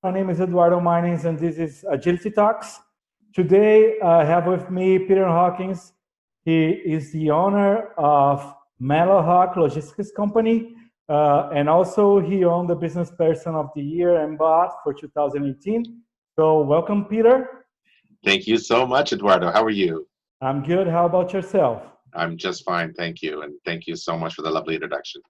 My name is Eduardo Minings, and this is AgilityTalks. Today, I have with me Peter Hawkins. He is the owner of MELLOHAWK Logistics company, and also he owned the Businessperson of the Year and bought for 2018. So welcome, Peter. Thank you so much, Eduardo. How are you? I'm good. How about yourself? I'm just fine, thank you. And thank you so much for the lovely introduction.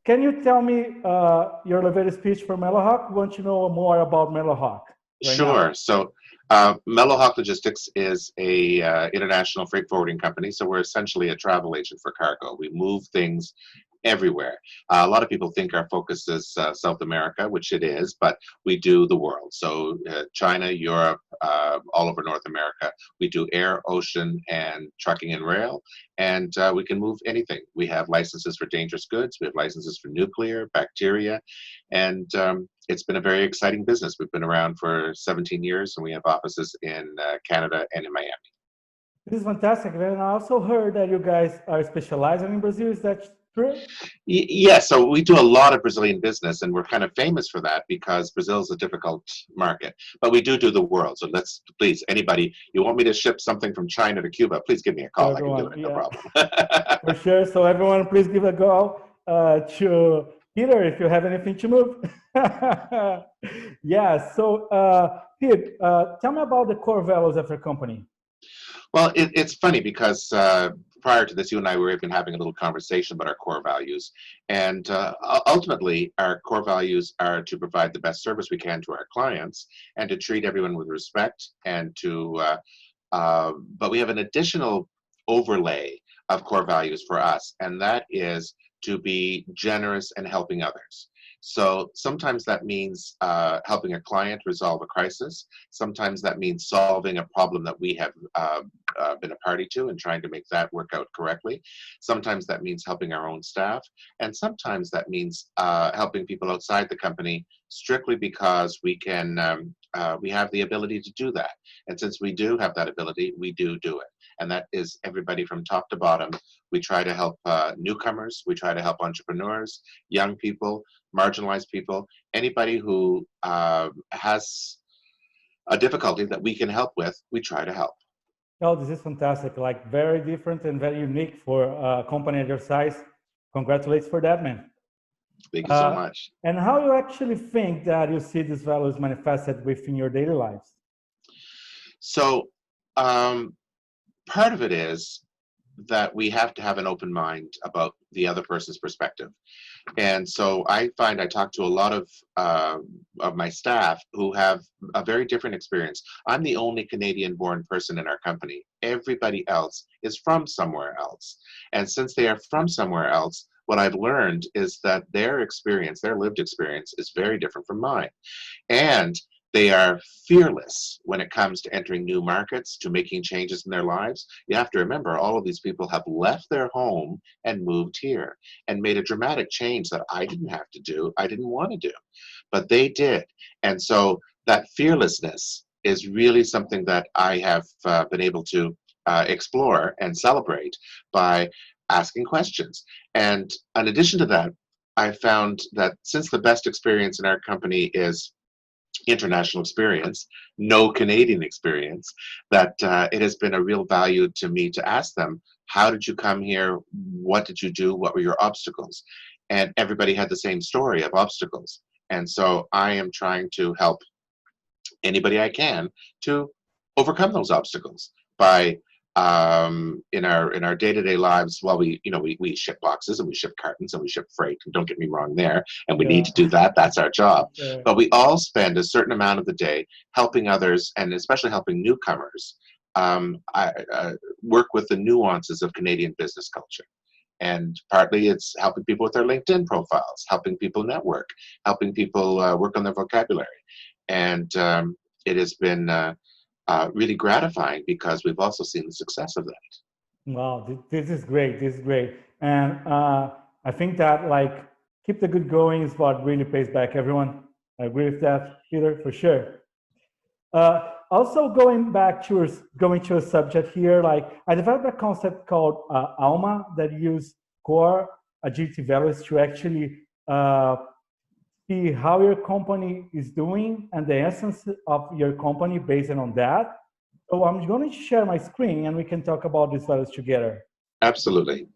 Can you tell me your elevator speech for MELLOHAWK? Want to know more about MELLOHAWK? Sure. Now. So MELLOHAWK Logistics is a international freight forwarding company. So we're essentially a travel agent for cargo. We move things everywhere. A lot of people think our focus is South America, which it is, but we do the world. So China, Europe, all over North America. We do air, ocean, and trucking and rail, and we can move anything. We have licenses for dangerous goods. We have licenses for nuclear, bacteria, and it's been a very exciting business. We've been around for 17 years, and we have offices in Canada and in Miami. This is fantastic. And I also heard that you guys are specializing in Brazil. Is that true? Yeah, so we do a lot of Brazilian business, and we're kind of famous for that because Brazil is a difficult market. But we do the world. So let's, please, anybody, you want me to ship something from China to Cuba, please give me a call. Everyone, I can do it, no problem. For sure. So everyone, please give a call to Peter if you have anything to move. Yeah, so Pete, tell me about the core values of your company. Well, it's funny because prior to this, you and I were even having a little conversation about our core values. And ultimately, our core values are to provide the best service we can to our clients and to treat everyone with respect and to, but we have an additional overlay of core values for us, and that is to be generous and helping others. So sometimes that means helping a client resolve a crisis. Sometimes that means solving a problem that we have been a party to and trying to make that work out correctly. Sometimes that means helping our own staff. And sometimes that means helping people outside the company strictly because we can, we have the ability to do that. And since we do have that ability, we do it. And that is everybody from top to bottom. We try to help newcomers. We try to help entrepreneurs, young people, marginalized people, anybody who has a difficulty that we can help with, we try to help. Oh, this is fantastic. Like very different and very unique for a company of your size. Congratulations for that, man. Thank you so much. And how you actually think that you see these values manifested within your daily lives? So part of it is that we have to have an open mind about the other person's perspective. And so I find I talk to a lot of my staff who have a very different experience. I'm the only Canadian-born person in our company. Everybody else is from somewhere else. And since they are from somewhere else, what I've learned is that their experience, their lived experience, is very different from mine. And they are fearless when it comes to entering new markets, to making changes in their lives. You have to remember, all of these people have left their home and moved here and made a dramatic change that I didn't have to do, I didn't want to do, but they did. And so that fearlessness is really something that I have been able to explore and celebrate by asking questions. And in addition to that, I found that since the best experience in our company is international experience, no Canadian experience, that it has been a real value to me to ask them, how did you come here? What did you do? What were your obstacles? And everybody had the same story of obstacles. And so I am trying to help anybody I can to overcome those obstacles by in our day-to-day lives. Well, we ship boxes and we ship cartons and we ship freight, and don't get me wrong there, and we need to do that, that's our job. But we all spend a certain amount of the day helping others, and especially helping newcomers work with the nuances of Canadian business culture. And partly it's helping people with their LinkedIn profiles, helping people network, helping people work on their vocabulary. And it has been really gratifying because we've also seen the success of that. Wow, this is great. This is great. And I think that like keep the good going is what really pays back everyone. I agree with that, Peter, for sure. Also going to a subject here, like I developed a concept called Alma that use core agility values to actually see how your company is doing and the essence of your company based on that. So I'm going to share my screen and we can talk about these values together. Absolutely.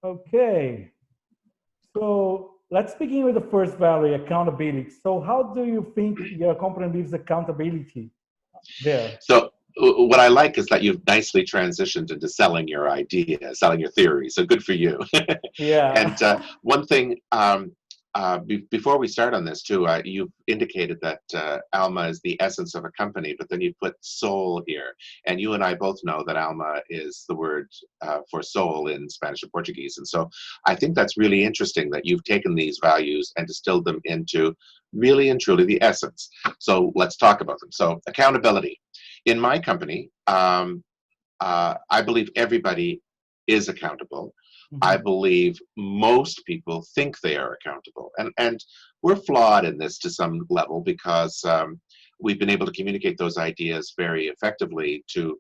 Okay. So let's begin with the first value, accountability. So how do you think your company lives accountability there? So what I like is that you've nicely transitioned into selling your idea, selling your theory. So good for you. Yeah. And one thing, before we start on this too, you've indicated that Alma is the essence of a company, but then you put soul here. And you and I both know that Alma is the word for soul in Spanish and Portuguese. And so I think that's really interesting that you've taken these values and distilled them into really and truly the essence. So let's talk about them. So accountability. In my company, I believe everybody is accountable. I believe most people think they are accountable. And we're flawed in this to some level because we've been able to communicate those ideas very effectively to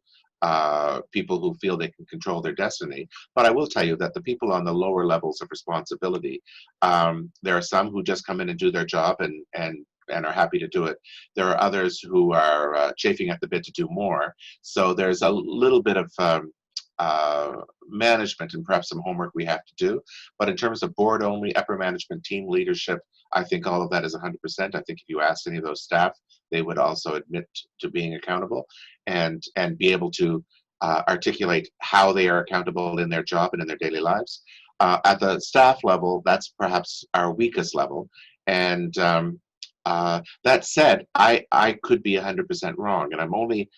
people who feel they can control their destiny. But I will tell you that the people on the lower levels of responsibility, there are some who just come in and do their job and are happy to do it. There are others who are chafing at the bit to do more. So there's a little bit of management and perhaps some homework we have to do. But in terms of board only, upper management, team leadership, I think all of that is 100%. I think if you asked any of those staff, they would also admit to being accountable and be able to articulate how they are accountable in their job and in their daily lives. At the staff level, that's perhaps our weakest level. And that said, I could be 100% wrong, and I'm only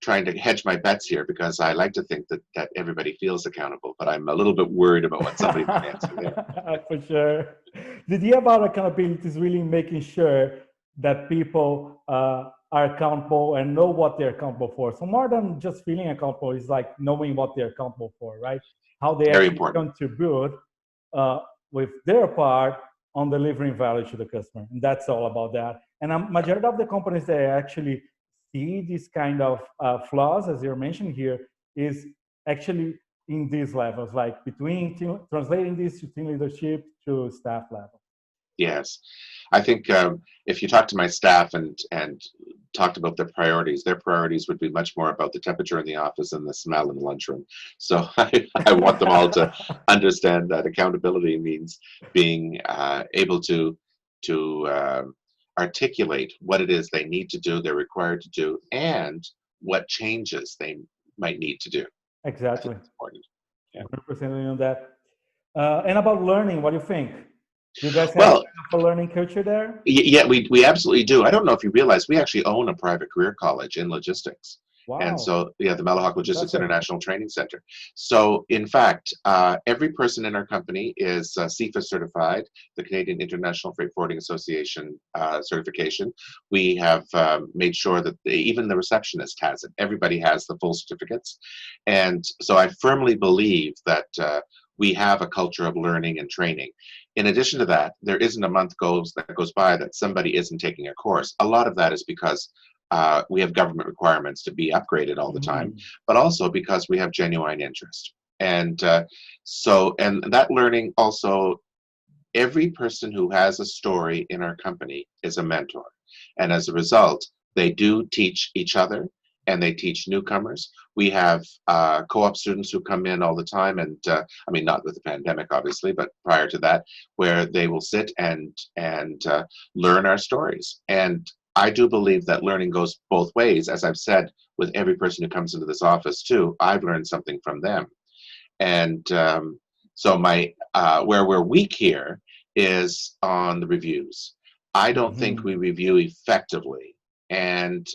trying to hedge my bets here because I like to think that everybody feels accountable, but I'm a little bit worried about what somebody might answer there. For sure. The idea about accountability is really making sure that people are accountable and know what they're accountable for. So more than just feeling accountable is like knowing what they're accountable for, right? How they Very actually important. contribute with their part on delivering value to the customer. And that's all about that. And a majority of the companies that actually see these kind of flaws, as you're mentioning here, is actually in these levels, like between translating this to team leadership to staff level. Yes. I think if you talk to my staff and talked about their priorities would be much more about the temperature in the office and the smell in the lunchroom. So I want them all to understand that accountability means being able to articulate what it is they need to do, they're required to do, and what changes they might need to do. Exactly. That's important. Yeah. 100% on that. And about learning, what do you think? Do you guys have Well, a learning culture there? yeah, we absolutely do. I don't know if you realize we actually own a private career college in logistics. And Wow. so, yeah, the MELLOHAWK Logistics That's International Training Center. So, in fact, every person in our company is CFA certified, the Canadian International Freight Forwarding Association certification. We have made sure that even the receptionist has it. Everybody has the full certificates. And so I firmly believe that we have a culture of learning and training. In addition to that, there isn't a month that goes by that somebody isn't taking a course. A lot of that is because we have government requirements to be upgraded all the time, but also because we have genuine interest. And and that learning also, every person who has a story in our company is a mentor. And as a result, they do teach each other and they teach newcomers. We have co-op students who come in all the time, and I mean, not with the pandemic, obviously, but prior to that, where they will sit and learn our stories. And I do believe that learning goes both ways. As I've said, with every person who comes into this office too, I've learned something from them. And so where we're weak here is on the reviews. I don't think we review effectively. And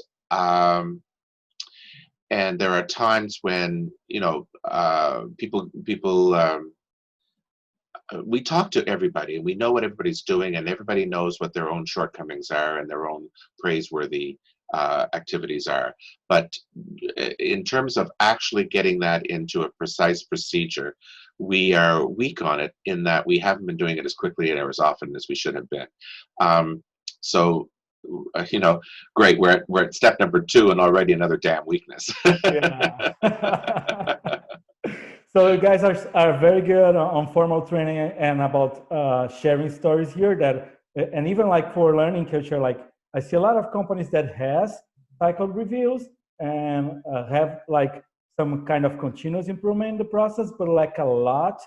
there are times when, you know, people we talk to everybody and we know what everybody's doing, and everybody knows what their own shortcomings are and their own praiseworthy activities are. But in terms of actually getting that into a precise procedure, we are weak on it in that we haven't been doing it as quickly and as often as we should have been. So, you know, great, we're at step number 2 and already another damn weakness. Yeah. So you guys are very good on formal training and about sharing stories here. That and even like for learning culture, like I see a lot of companies that has cycle reviews and have like some kind of continuous improvement in the process, but like a lot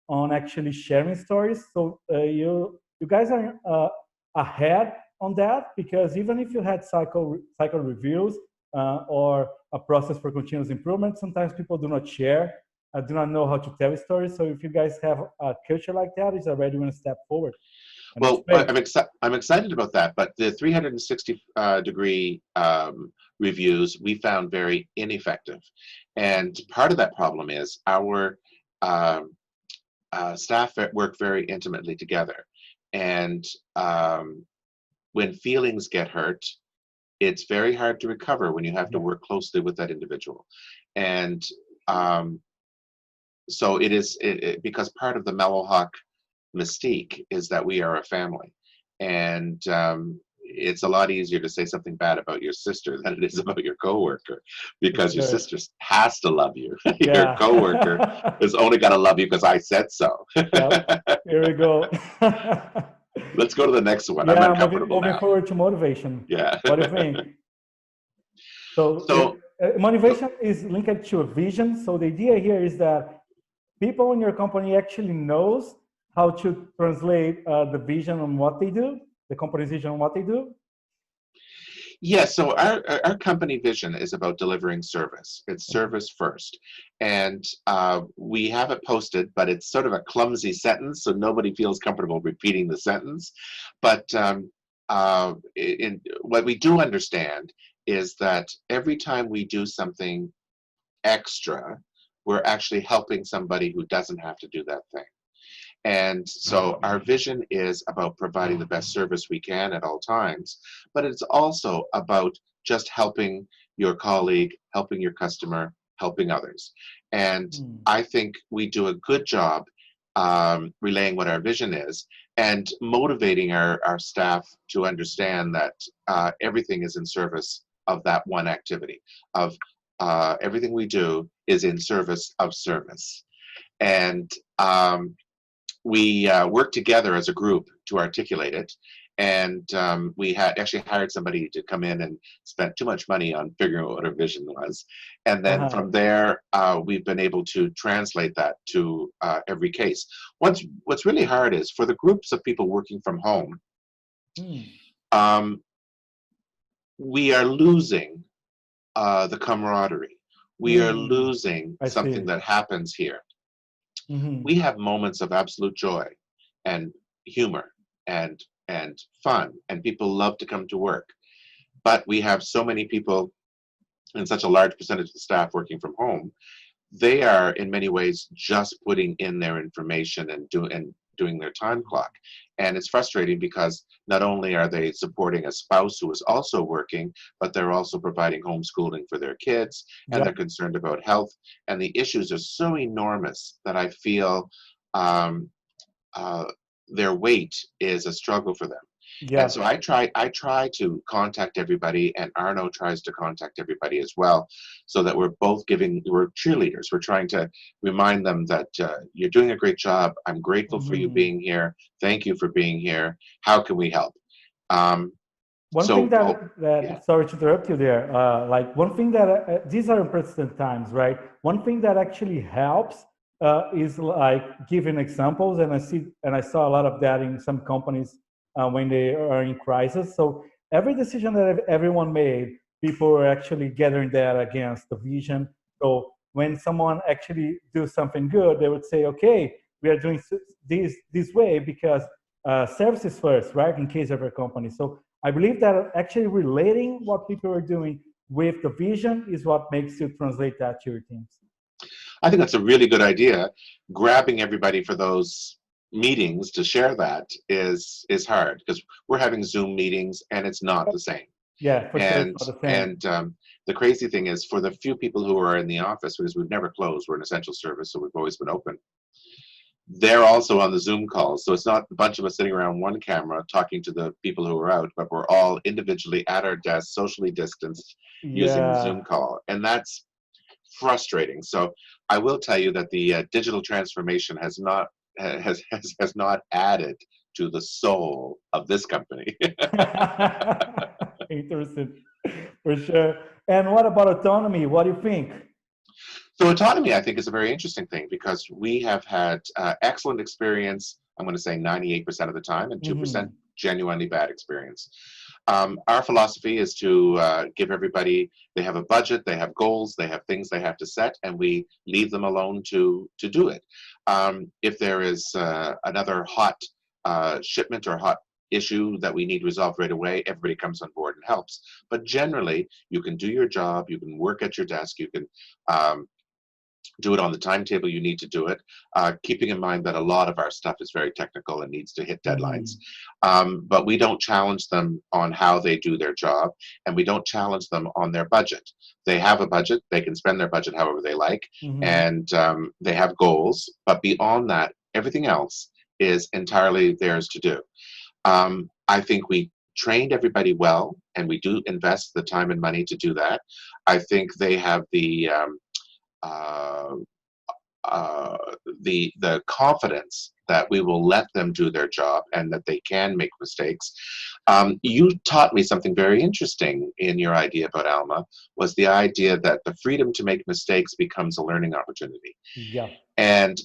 on actually sharing stories. So you guys are ahead on that, because even if you had cycle reviews or a process for continuous improvement, sometimes people do not share. I do not know how to tell stories. So if you guys have a culture like that, it's already one step forward. And Well, I'm excited about that, but the 360 degree reviews we found very ineffective. And part of that problem is our staff work very intimately together. And when feelings get hurt, it's very hard to recover when you have to work closely with that individual. And so it is because part of the MELLOHAWK mystique is that we are a family, and it's a lot easier to say something bad about your sister than it is about your coworker, because your sister has to love you. Your coworker is only gonna love you because I said so. Yep. Here we go. Let's go to the next one. Yeah, I'm uncomfortable moving now. forward to motivation. Yeah. What do you think? So motivation is linked to a vision. So the idea here is that people in your company actually knows how to translate the vision on what they do, the company's vision on what they do. Yeah, so our company vision is about delivering service. It's service first. And we have it posted, but it's sort of a clumsy sentence, so nobody feels comfortable repeating the sentence. But what we do understand is that every time we do something extra, we're actually helping somebody who doesn't have to do that thing. And so our vision is about providing the best service we can at all times, but it's also about just helping your colleague, helping your customer, helping others. And I think we do a good job relaying what our vision is and motivating our staff to understand that everything is in service of that one activity, of everything we do is in service of service. And we worked together as a group to articulate it, and we had actually hired somebody to come in and spent too much money on figuring out what our vision was, and then from there we've been able to translate that to every case. What's really hard is for the groups of people working from home, we are losing the camaraderie. We are losing something that happens here. We have moments of absolute joy and humor and fun, and people love to come to work. But we have so many people, and such a large percentage of the staff working from home, they are in many ways just putting in their information and doing their time clock. And it's frustrating because not only are they supporting a spouse who is also working, but they're also providing homeschooling for their kids, and they're concerned about health. And the issues are so enormous that I feel their weight is a struggle for them. And so I try to contact everybody, and Arno tries to contact everybody as well, so that we're cheerleaders. We're trying to remind them that you're doing a great job. I'm grateful for you being here. Thank you for being here. How can we help? One thing that sorry to interrupt you there, like one thing that these are unprecedented times, right? One thing that actually helps is like giving examples, and I saw a lot of that in some companies when they are in crisis. So every decision that everyone made, people were actually gathering that against the vision. So when someone actually do something good, they would say, okay, we are doing this way because services first, right? In case of your company. So I believe that actually relating what people are doing with the vision is what makes you translate that to your teams. I think that's a really good idea. Grabbing everybody for those meetings to share that is hard, because we're having Zoom meetings and it's not the same. Yeah, for sure it's not the same. And the crazy thing is, for the few people who are in the office, because we've never closed, we're an essential service, so we've always been open, they're also on the Zoom calls. So it's not a bunch of us sitting around one camera talking to the people who are out, but we're all individually at our desks, socially distanced, using the Zoom call. And that's, frustrating. So I will tell you that the digital transformation has not added to the soul of this company. Interesting, for sure. And what about autonomy? What do you think? So autonomy, I think, is a very interesting thing because we have had excellent experience, I'm going to say 98% of the time, and 2% genuinely bad experience. Our philosophy is to give everybody, they have a budget, they have goals, they have things they have to set, and we leave them alone to do it. If there is another hot shipment or hot issue that we need resolved right away, everybody comes on board and helps. But generally, you can do your job, you can work at your desk, you can do it on the timetable you need to do it, keeping in mind that a lot of our stuff is very technical and needs to hit deadlines. But we don't challenge them on how they do their job, and we don't challenge them on their budget. They have a budget, they can spend their budget however they like, and they have goals, but beyond that, everything else is entirely theirs to do. I think we trained everybody well, and we do invest the time and money to do that. I think they have the confidence that we will let them do their job and that they can make mistakes. You taught me something very interesting in your idea about Alma, was the idea that the freedom to make mistakes becomes a learning opportunity. Yeah. And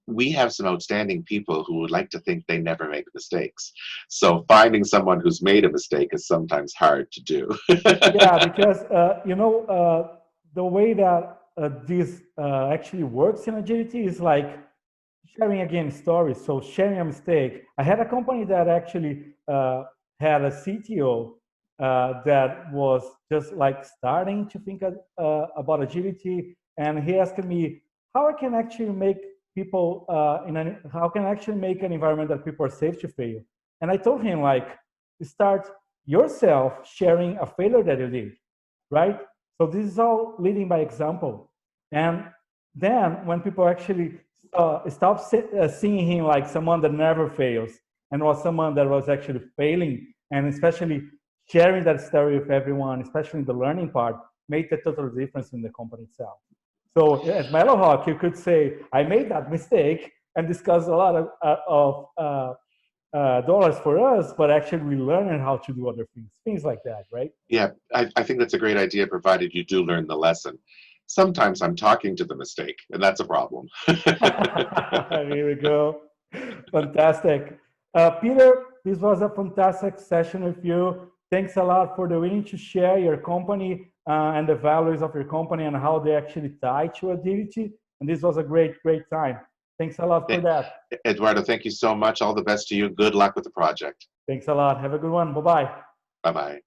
we have some outstanding people who would like to think they never make mistakes. So finding someone who's made a mistake is sometimes hard to do. Yeah, because the way that this actually works in agility is like sharing again stories. So sharing a mistake. I had a company that actually had a CTO that was just like starting to think about agility, and he asked me how I can actually make people how can I actually make an environment that people are safe to fail. And I told him, like, start yourself sharing a failure that you did, right? So this is all leading by example. And then when people actually stop seeing him like someone that never fails and was someone that was actually failing, and especially sharing that story with everyone, especially in the learning part, made a total difference in the company itself. So at MELLOHAWK, you could say, I made that mistake and discuss a lot of dollars for us, but actually we learn how to do other things like that, right? Yeah, I think that's a great idea, provided you do learn the lesson. Sometimes I'm talking to the mistake, and that's a problem. Here we go. Fantastic. Peter, this was a fantastic session with you. Thanks a lot for the willing to share your company and the values of your company and how they actually tie to agility. And this was a great time. Thanks a lot for that. Eduardo, thank you so much. All the best to you. Good luck with the project. Thanks a lot. Have a good one. Bye-bye. Bye-bye.